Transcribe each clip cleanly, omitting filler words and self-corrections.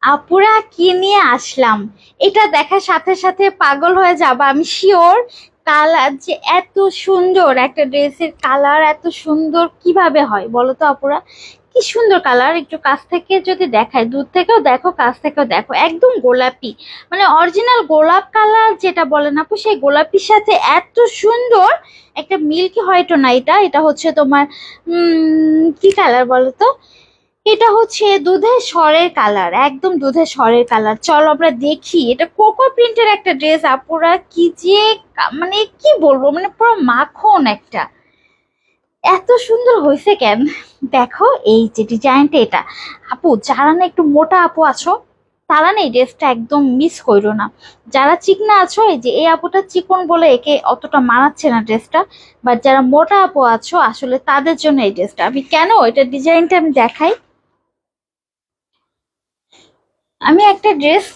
আপুরা কি নিয়ে আসলাম, এটা দেখার সাথে সাথে পাগল হয়ে যাবা আমি শিওর। কালার যে এত সুন্দর, একটা ড্রেসের কালার এত সুন্দর কিভাবে হয় বলো তো আপুরা? কি সুন্দর কালার, একটু কাছ থেকে যদি দেখায়, দূর থেকেও দেখো কাছ থেকেও দেখো, একদম গোলাপি, মানে অরিজিনাল গোলাপ কালার যেটা বলেন আপু, সেই গোলাপির সাথে এত সুন্দর একটা মিল্কি হোয়াইটও না, এটা এটা হচ্ছে তোমার কি কালার বলো তো? এটা হচ্ছে দুধের সরের কালার, একদম দুধের সরের কালার। চলো আমরা দেখি, এটা কোকো প্রিন্টের একটা ড্রেস আপুরা, কি যে মানে কি বলবো, মানে পুরো মাখন একটা, এত সুন্দর হয়েছে কেন? দেখো এই যে ডিজাইনটা, এটা আপু যারা না একটু মোটা আপু আছো, তারা না এই ড্রেসটা একদম মিস করো না। যারা চিকনা আছো, এই যে এই আপুটা চিকন বলে একে অতটা মানাচ্ছে না ড্রেসটা, বাট যারা মোটা আপু আছো আসলে তাদের জন্য এই ড্রেসটা। আমি কেন এটা ডিজাইনটা আমি দেখাই। আমি একটা ড্রেস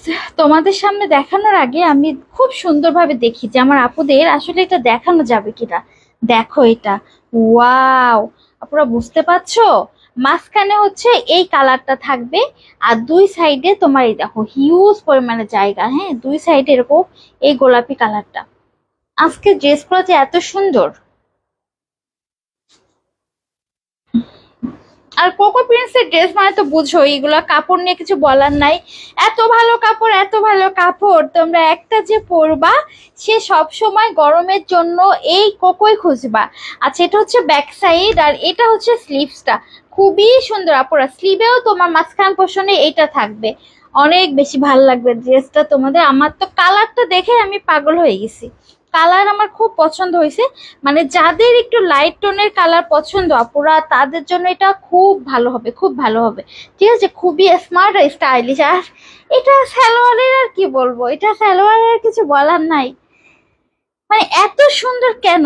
তোমাদের সামনে দেখানোর আগে আমি খুব সুন্দরভাবে দেখি যে আমার আপুদের আসলে এটা দেখানো যাবে কিনা। দেখো এটা, ওয়াও! আপনারা বুঝতে পারছো? মাঝখানে হচ্ছে এই কালারটা থাকবে, আর দুই সাইডে তোমার এই দেখো হিউজ পরিমাণে জায়গা, হ্যাঁ দুই সাইডে এরকম এই গোলাপি কালারটা। আজকে ড্রেসগুলো যে এত সুন্দর। আর কোকো প্রিন্সের ড্রেস মানে তো বুঝো, এগুলা কাপড় নিয়ে কিছু বলার নাই। এত ভালো কাপড়, এত ভালো কাপড়, তোমরা একটা যে পরবা সে সব সময় গরমের জন্য এই কোকোই খুঁজবা। আচ্ছা, এটা হচ্ছে ব্যাক সাইড, আর এটা হচ্ছে স্লিভসটা। খুবই সুন্দর আপুরা, স্লিভেও তোমার মাঝখান পোর্শনে এইটা থাকবে। অনেক বেশি ভালো লাগবে ড্রেসটা তোমাদের। আমার তো কালারটা দেখে আমি পাগল হয়ে গেছি, কালার আমার খুব পছন্দ হয়েছে। মানে যাদের একটু লাইট টোনের কালার পছন্দ আপুরা, তাদের জন্য এটা খুব ভালো হবে, খুব ভালো হবে। ঠিক আছে, খুবই স্মার্ট আর স্টাইলিশ। আর এটা সালোয়ারের আর কি বলবো, এটা সালোয়ারের কিছু বলার নাই, মানে এত সুন্দর কেন।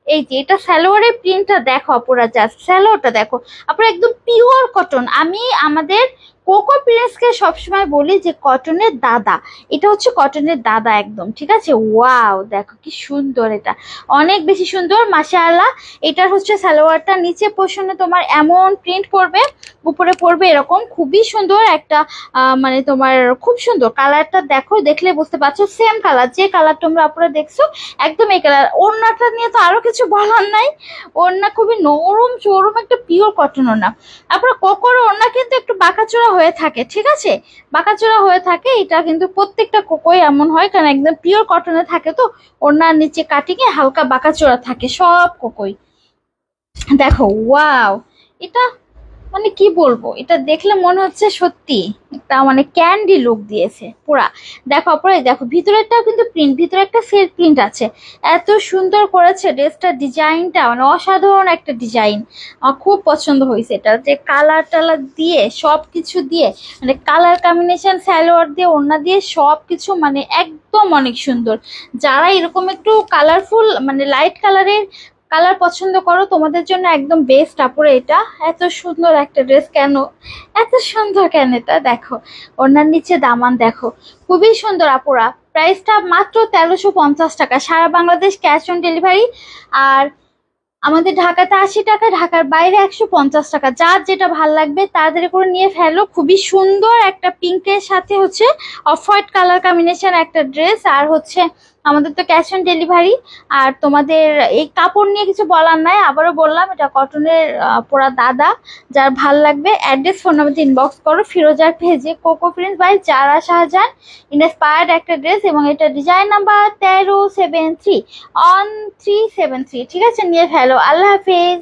এই যে এটা সালোয়ারের প্রিন্টটা দেখো আপুরা, জাস্ট সালোয়ারটা দেখো আপুরা, একদম পিওর কটন। আমি আমাদের কোকো প্রিন্সকে সবসময় বলি যে কটনের দাদা, এটা হচ্ছে কটনের দাদা একদম। ঠিক আছে, ওয়াও দেখো কি সুন্দর, এটা অনেক বেশি সুন্দর মাশাআল্লাহ। এটার হচ্ছে সালোয়ারটা নিচে পোর্শনে তোমার এমন প্রিন্ট করবে, উপরে পড়বে এরকম, খুবই সুন্দর একটা মানে তোমার খুব সুন্দর কালারটা দেখো, দেখলে বুঝতে পারছো সেম কালার, যে কালার তোমরা আপুরা দেখছো একদম এই কালার। ওড়নাটা নিয়ে তো আরো কিছু বলার নাই, ওড়না খুবই নরম চরম একটা পিওর কটন ওড়না। আপনার কোকোর ওড়না কিন্তু একটু বাঁকাচোরা হয়ে থাকে, ঠিক আছে, বাঁকাচোরা হয়ে থাকে, এটা কিন্তু প্রত্যেকটা কোকোই এমন হয়, কারণ একদম পিওর কটনে থাকে তো ওড়নার নিচে কাটিং এ হালকা বাঁকাচোরা থাকে সব কোকোই। দেখো ওয়াও, এটা মানে কি বলবো, এটা দেখলে মনে হচ্ছে সত্যি একটা মানে ক্যান্ডি লুক দিয়েছে পুরা। দেখো পুরো দেখো ভিতরেরটাও কিন্তু প্রিন্ট, ভিতরে একটা সেলফ প্রিন্ট আছে। এত সুন্দর করেছে ড্রেসটার ডিজাইনটা, মানে অসাধারণ একটা ডিজাইন। আমার খুব পছন্দ হয়েছে এটা, যে কালার টালার দিয়ে সব কিছু দিয়ে, মানে কালার কম্বিনেশন সালোয়ার দিয়ে ওড়না দিয়ে সব কিছু মানে একদম অনেক সুন্দর। যারা এরকম একটু কালারফুল মানে লাইট কালারের কালার পছন্দ করো, তোমাদের জন্য একদম বেস্ট আপুরে এটা। এত সুন্দর একটা ড্রেস কেন, এত সুন্দর কেন, এটা দেখো ওনার নিচে দামান দেখো, খুবই সুন্দর আপুরা। প্রাইসটা মাত্র 1350 টাকা, সারা বাংলাদেশ ক্যাশ অন ডেলিভারি। আর আমাদের ঢাকাতে 80 টাকা, ঢাকার বাইরে 150 টাকা। যার যেটা ভাল লাগবে তাড়াতাড়ি করে নিয়ে ফেলো। খুবই সুন্দর একটা পিঙ্কের সাথে হচ্ছে অফ হোয়াইট কালার কম্বিনেশন একটা ড্রেস, আর হচ্ছে আমাদের তো ক্যাশ অন ডেলিভারি। আর তোমাদের এই কাপড় নিয়ে কিছু বলার নাই, আবারও বললাম এটা কটনের পরা দাদা। যার ভাল লাগবে অ্যাড্রেস ফোন নাম্বার ইনবক্স করো ফিরোজার পেজে, Coco prince by Zara Shahjahan inspired একটা ড্রেস, এবং এটা ডিজাইন নাম্বার 1373 অন 373। ঠিক আছে, নিয়ে ফেলো। আল্লাহ হাফেজ।